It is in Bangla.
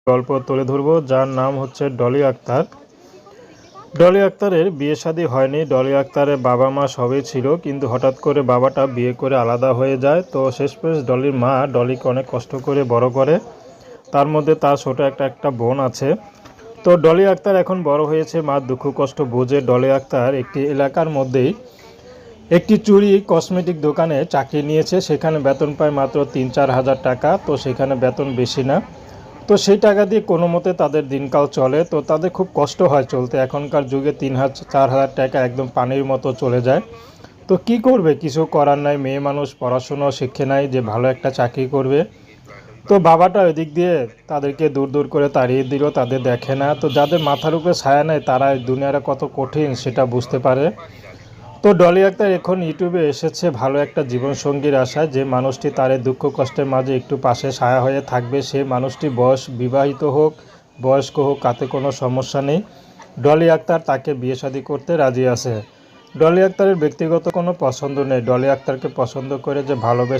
গল্প তুলে ধরবো, যার নাম হচ্ছে ডলি আক্তার। ডলি আক্তারের বিয়ে শাদী হয়নি। ডলি আক্তারের বাবা মা সবই ছিল, কিন্তু হঠাৎ করে বাবাটা বিয়ে করে আলাদা হয়ে যায়। তো শেষমেশ ডলির মা ডলিকে অনেক কষ্ট করে বড় করে। তার মধ্যে তার ছোট একটা বোন আছে। তো ডলি আক্তার এখন বড় হয়েছে, মার দুঃখ কষ্ট বুঝে ডলি আক্তার একটি এলাকার মধ্যেই একটি চুরি কসমেটিক দোকানে চাকরি নিয়েছে। সেখানে বেতন পায় মাত্র ৩-৪ হাজার টাকা। তো সেখানে বেতন বেশি না। তো সেই টাকা দিয়ে কোনো মতে তাদের দিনকাল চলে। তো তাদের খুব কষ্ট হয় চলতে। এখনকার যুগে ৩-৪ হাজার টাকা একদম পানির মতো চলে যায়। তো কি করবে, কিছু করার নাই। মেয়ে মানুষ পড়াশুনো শিখে নাই যে ভালো একটা চাকরি করবে। তো বাবাটা ওই দিক দিয়ে তাদেরকে দূর দূর করে তাড়িয়ে দিল, তাদের দেখে না। তো যাদের মাথার উপরে ছায়া নেয় তারা এই দুনিয়াটা কত কঠিন সেটা বুঝতে পারে। তো ডলি আক্তার এখন ইউটিউবে এসেছে ভালো একটা জীবনসঙ্গীর আশায়, যে মানুষটি তার এই দুঃখ কষ্টের মাঝে একটু পাশে ছায়া হয়ে থাকবে। সে মানুষটি বিবাহিত হোক বয়স্ক হোক তাতে কোনো সমস্যা নেই। ডলি আক্তার তাকে বিয়ে শাদী করতে রাজি আছে। ডলি আক্তারের ব্যক্তিগত কোনো পছন্দ নেই। ডলি আক্তারকে পছন্দ করে যে ভালোবেসে